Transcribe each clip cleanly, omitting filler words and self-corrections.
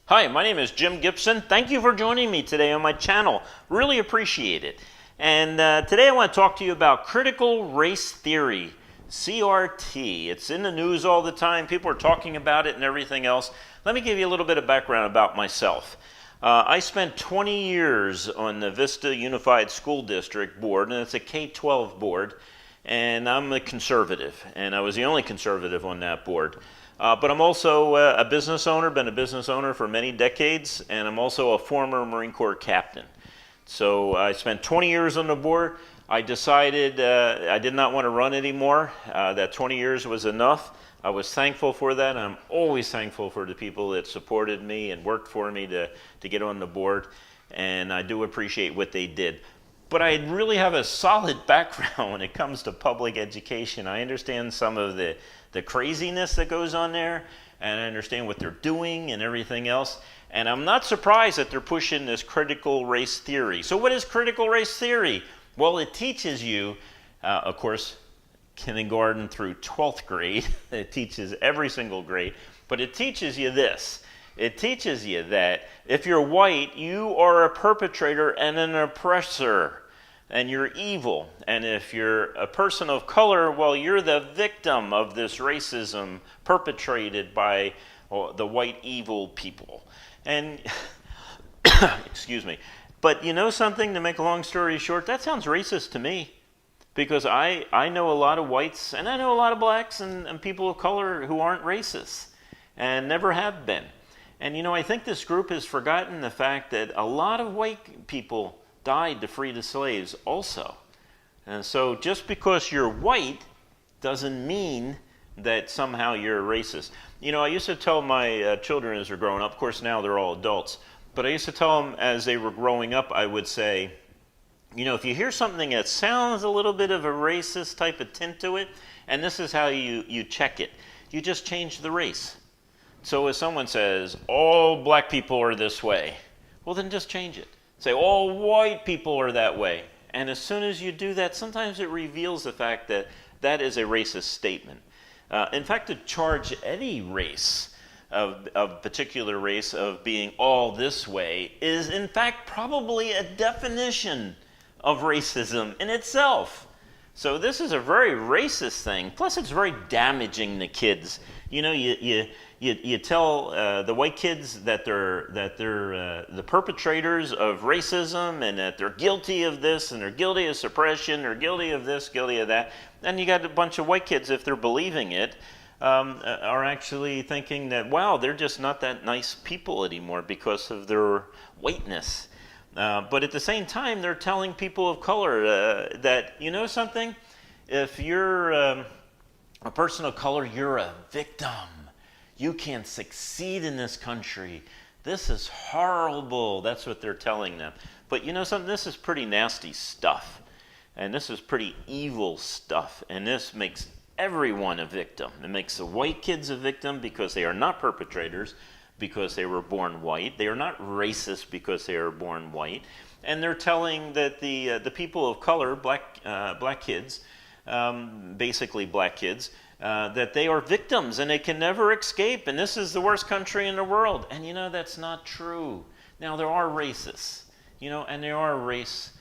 Hi, my name is Jim Gibson. Thank you for joining me today on my channel. Really appreciate it. And today I want to talk to you about critical race theory, CRT. It's in the news all the time. People are talking about it and everything else. Let me give you a little bit of background about myself. I spent 20 years on the Vista Unified School District board, and it's a K-12 board, and I'm a conservative, and I was the only conservative on that board. But I'm also a business owner, been a business owner for many decades, and I'm also a former Marine Corps captain. So I spent 20 years on the board. I decided I did not want to run anymore. That 20 years was enough. I was thankful for that. I'm always thankful for the people that supported me and worked for me to get on the board, and I do appreciate what they did. But I really have a solid background when it comes to public education. I understand some of the craziness that goes on there, and I understand what they're doing and everything else. And I'm not surprised that they're pushing this critical race theory. So what is critical race theory? Well, it teaches you, of course, kindergarten through 12th grade. It teaches every single grade. But it teaches you this. It teaches you that if you're white, you are a perpetrator and an oppressor, and you're evil. And if you're a person of color, well, you're the victim of this racism perpetrated by the white evil people. And, excuse me, but you know something, to make a long story short, that sounds racist to me. Because I know a lot of whites, and I know a lot of blacks and people of color who aren't racist, and never have been. And you know, I think this group has forgotten the fact that a lot of white people died to free the slaves also. And so just because you're white doesn't mean that somehow you're a racist. You know, I used to tell my children as they're growing up, of course now they're all adults, but I used to tell them as they were growing up, I would say, you know, if you hear something that sounds a little bit of a racist type of tint to it, and this is how you check it, you just change the race. So if someone says, all black people are this way, well then just change it. Say, all white people are that way. And as soon as you do that, sometimes it reveals the fact that that is a racist statement. In fact, to charge any race of particular race of being all this way is in fact probably a definition of racism in itself. So this is a very racist thing. Plus, it's very damaging to kids. You know, you tell the white kids that they're the perpetrators of racism and that they're guilty of this and they're guilty of suppression or guilty of this, guilty of that. And you got a bunch of white kids, if they're believing it, are actually thinking that, wow, they're just not that nice people anymore because of their whiteness. But at the same time, they're telling people of color that, you know something, if you're a person of color, you're a victim. You can't succeed in this country. This is horrible. That's what they're telling them. But you know something, this is pretty nasty stuff. And this is pretty evil stuff. And this makes everyone a victim. It makes the white kids a victim because they are not perpetrators, because they were born white. They are not racist because they are born white. And they're telling that the people of color, black kids, basically black kids, that they are victims and they can never escape. And this is the worst country in the world. And you know, that's not true. Now, there are racists, you know, and there are racists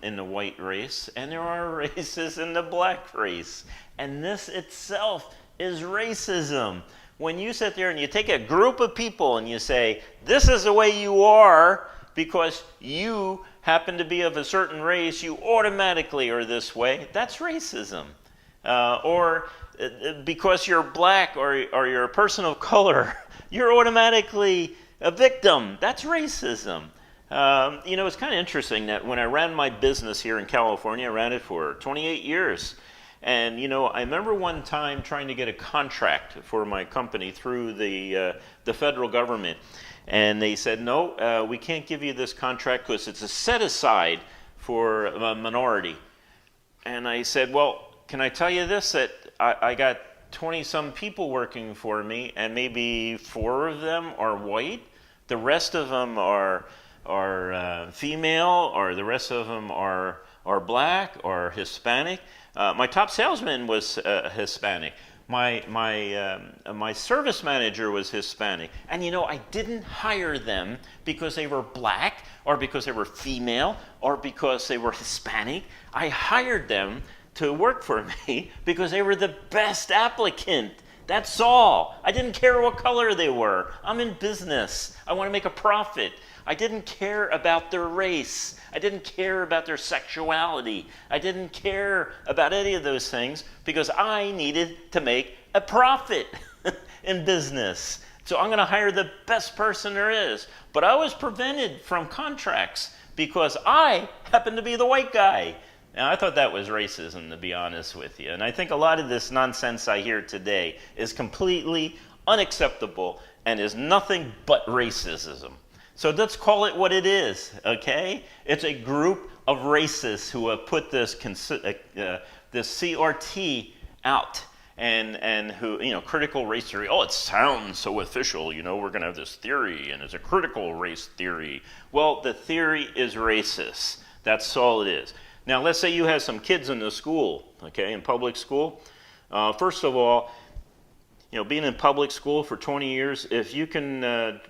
in the white race, and there are racists in the black race. And this itself is racism. When you sit there and you take a group of people and you say, this is the way you are because you happen to be of a certain race, you automatically are this way, that's racism. Or because you're black or you're a person of color, you're automatically a victim, that's racism. You know, it's kind of interesting that when I ran my business here in California, I ran it for 28 years. And, you know, I remember one time trying to get a contract for my company through the federal government. And they said, no, we can't give you this contract because it's a set-aside for a minority. And I said, well, can I tell you this, that I got 20-some people working for me, and maybe 4 of them are white. The rest of them are female, or the rest of them are black or Hispanic. My top salesman was Hispanic. my service manager was Hispanic, and you know, I didn't hire them because they were black or because they were female or because they were Hispanic. I hired them to work for me because they were the best applicant. That's all. I didn't care what color they were. I'm in business. I want to make a profit. I didn't care about their race. I didn't care about their sexuality. I didn't care about any of those things because I needed to make a profit in business. So I'm going to hire the best person there is. But I was prevented from contracts because I happened to be the white guy. Now, I thought that was racism, to be honest with you. And I think a lot of this nonsense I hear today is completely unacceptable and is nothing but racism. So let's call it what it is, okay? It's a group of racists who have put this CRT out and who, you know, critical race theory. Oh, it sounds so official, you know, we're going to have this theory and it's a critical race theory. Well, the theory is racist. That's all it is. Now, let's say you have some kids in the school, okay, in public school. First of all, you know, being in public school for 20 years, if you can,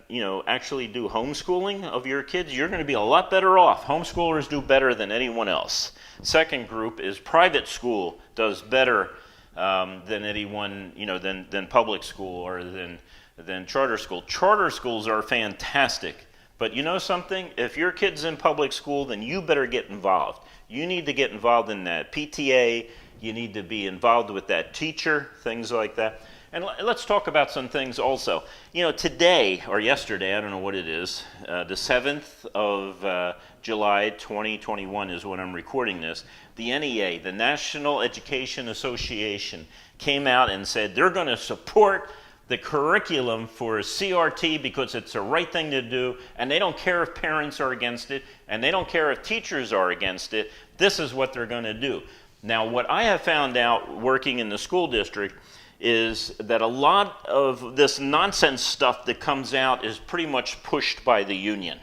you know, actually do homeschooling of your kids, you're going to be a lot better off. Homeschoolers do better than anyone else. Second group is private school does better than anyone, you know, than public school or than charter school. Charter schools are fantastic. But you know something? If your kid's in public school, then you better get involved. You need to get involved in that PTA. You need to be involved with that teacher, things like that. And let's talk about some things also. You know, today, or yesterday, I don't know what it is, the 7th of July 2021 is when I'm recording this, the NEA, the National Education Association, came out and said they're going to support the curriculum for CRT because it's the right thing to do, and they don't care if parents are against it, and they don't care if teachers are against it. This is what they're going to do. Now, what I have found out working in the school district is that a lot of this nonsense stuff that comes out is pretty much pushed by the union.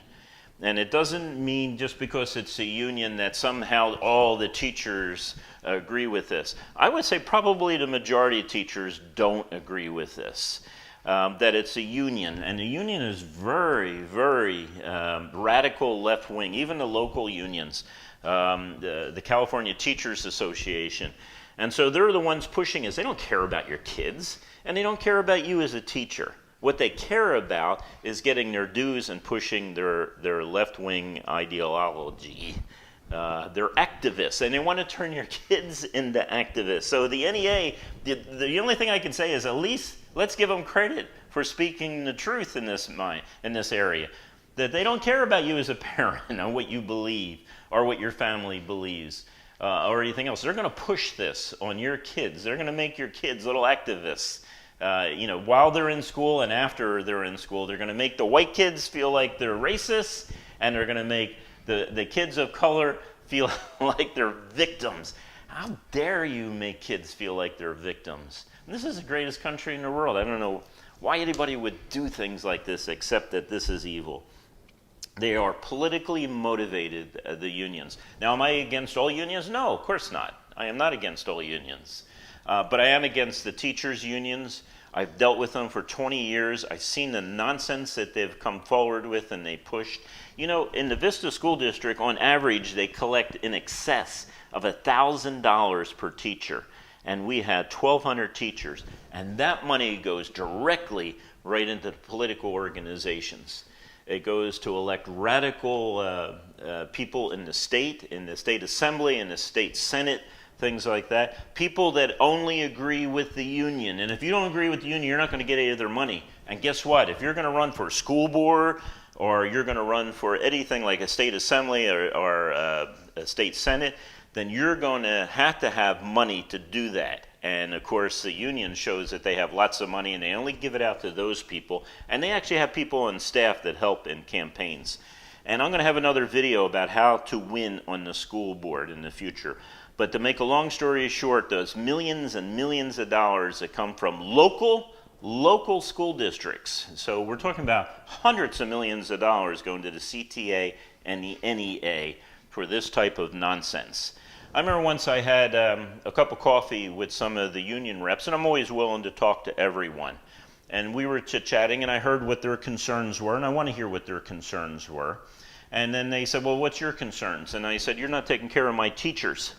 And it doesn't mean just because it's a union that somehow all the teachers agree with this. I would say probably the majority of teachers don't agree with this, that it's a union. And the union is very, very radical left-wing, even the local unions, the California Teachers Association. And so they're the ones pushing us. They don't care about your kids, and they don't care about you as a teacher. What they care about is getting their dues and pushing their left-wing ideology. They're activists, and they want to turn your kids into activists. So the NEA, the only thing I can say is at least let's give them credit for speaking the truth in this area. That they don't care about you as a parent and what you believe or what your family believes. Or anything else. They're going to push this on your kids. They're going to make your kids little activists. You know, while they're in school and after they're in school, they're going to make the white kids feel like they're racist, and they're going to make the kids of color feel like they're victims. How dare you make kids feel like they're victims? And this is the greatest country in the world. I don't know why anybody would do things like this except that this is evil. They are politically motivated, the unions. Now, am I against all unions? No, of course not. I am not against all unions. But I am against the teachers' unions. I've dealt with them for 20 years. I've seen the nonsense that they've come forward with and they pushed. You know, in the Vista School District, on average, they collect in excess of $1,000 per teacher. And we had 1,200 teachers. And that money goes directly right into the political organizations. It goes to elect radical people in the state assembly, in the state senate, things like that. People that only agree with the union. And if you don't agree with the union, you're not going to get any of their money. And guess what? If you're going to run for a school board or you're going to run for anything like a state assembly or a state senate, then you're going to have money to do that. And of course, the union shows that they have lots of money and they only give it out to those people. And they actually have people on staff that help in campaigns. And I'm going to have another video about how to win on the school board in the future. But to make a long story short, those millions and millions of dollars that come from local school districts. So we're talking about hundreds of millions of dollars going to the CTA and the NEA for this type of nonsense. I remember once I had a cup of coffee with some of the union reps, and I'm always willing to talk to everyone. And we were chit-chatting, and I heard what their concerns were, and I want to hear what their concerns were. And then they said, well, what's your concerns? And I said, you're not taking care of my teachers.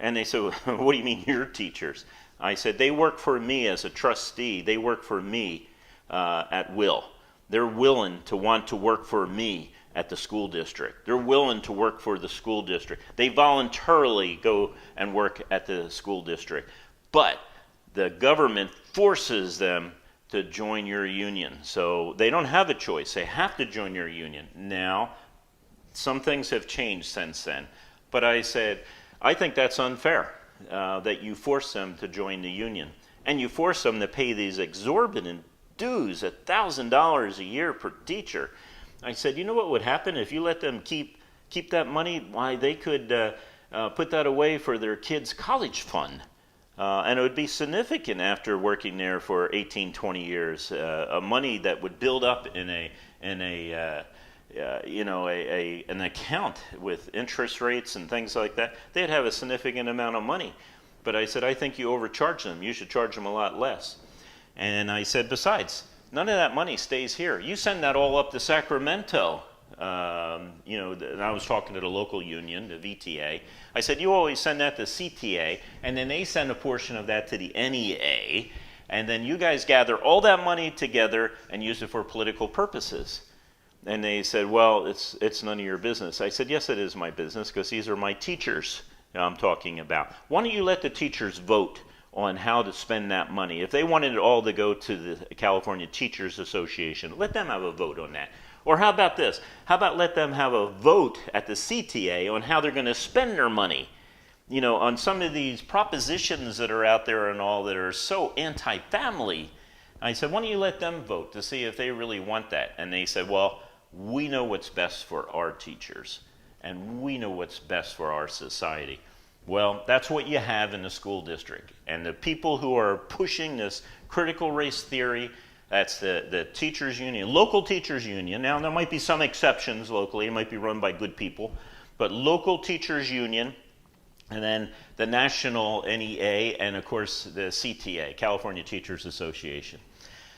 And they said, what do you mean your teachers? I said, they work for me as a trustee. They work for me at will. They're willing to want to work for me at the school district. They're willing to work for the school district. They voluntarily go and work at the school district. But the government forces them to join your union. So they don't have a choice. They have to join your union. Now, some things have changed since then. But I said, I think that's unfair, that you force them to join the union. And you force them to pay these exorbitant dues, $1,000 a year per teacher. I said, you know what would happen if you let them keep that money? Why, they could put that away for their kids' college fund. And it would be significant after working there for 18, 20 years, money that would build up in an account with interest rates and things like that. They'd have a significant amount of money. But I said, I think you overcharge them. You should charge them a lot less. And I said, besides, none of that money stays here. You send that all up to Sacramento. And I was talking to the local union, the VTA. I said, you always send that to CTA, and then they send a portion of that to the NEA, and then you guys gather all that money together and use it for political purposes. And they said, well, it's none of your business. I said, yes, it is my business, because these are my teachers I'm talking about. Why don't you let the teachers vote on how to spend that money? If they wanted it all to go to the California Teachers Association, let them have a vote on that. Or how about this? How about let them have a vote at the CTA on how they're going to spend their money? You know, on some of these propositions that are out there and all that are so anti-family. I said, why don't you let them vote to see if they really want that? And they said, well, we know what's best for our teachers, and we know what's best for our society. Well, that's what you have in the school district. And the people who are pushing this critical race theory, that's the teachers union, local teachers union. Now, there might be some exceptions locally. It might be run by good people. But local teachers union, and then the national NEA, and of course the CTA, California Teachers Association.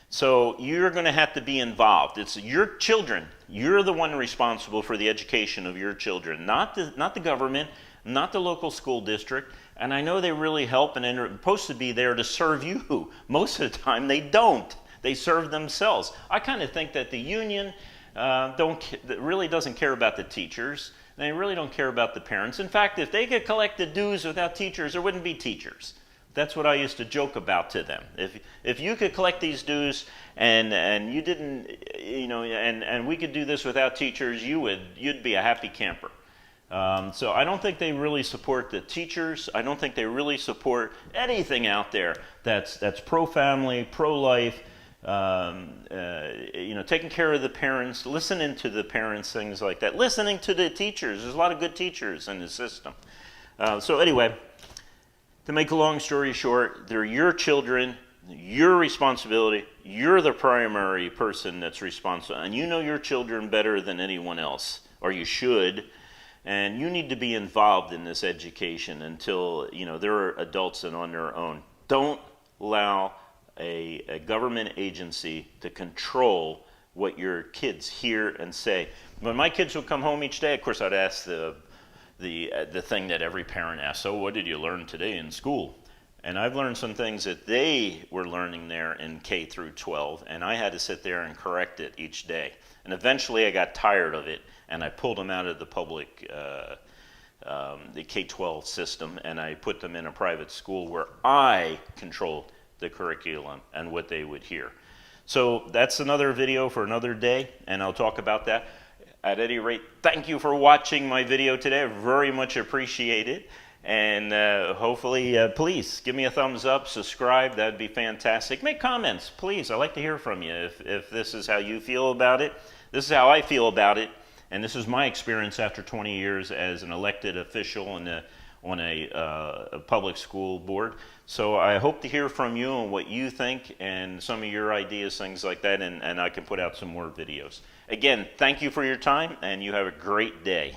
So you're going to have to be involved. It's your children. You're the one responsible for the education of your children, not the government, not the local school district. And I know they really help, and they're supposed to be there to serve you. Most of the time they don't. They serve themselves. I kind of think that the union really doesn't care about the teachers. They really don't care about the parents. In fact, if they could collect the dues without teachers, there wouldn't be teachers. That's what I used to joke about to them. If you could collect these dues and you didn't, and we could do this without teachers, you'd be a happy camper. So I don't think they really support the teachers. I don't think they really support anything out there that's pro-family, pro-life, taking care of the parents, listening to the parents, things like that, listening to the teachers. There's a lot of good teachers in the system. So anyway, to make a long story short, they're your children, your responsibility. You're the primary person that's responsible, and you know your children better than anyone else, or you should. And you need to be involved in this education until they're adults and on their own. Don't allow a government agency to control what your kids hear and say. When my kids would come home each day, of course, I'd ask the thing that every parent asks: so what did you learn today in school? And I've learned some things that they were learning there in K through 12, and I had to sit there and correct it each day. And eventually I got tired of it, and I pulled them out of the public, the K-12 system, and I put them in a private school where I controlled the curriculum and what they would hear. So that's another video for another day, and I'll talk about that. At any rate, thank you for watching my video today. I very much appreciate it. And hopefully, please give me a thumbs up, subscribe. That'd be fantastic. Make comments, please. I'd like to hear from you if this is how you feel about it. This is how I feel about it. And this is my experience after 20 years as an elected official on a public school board. So I hope to hear from you on what you think and some of your ideas, things like that, and I can put out some more videos. Again, thank you for your time, and you have a great day.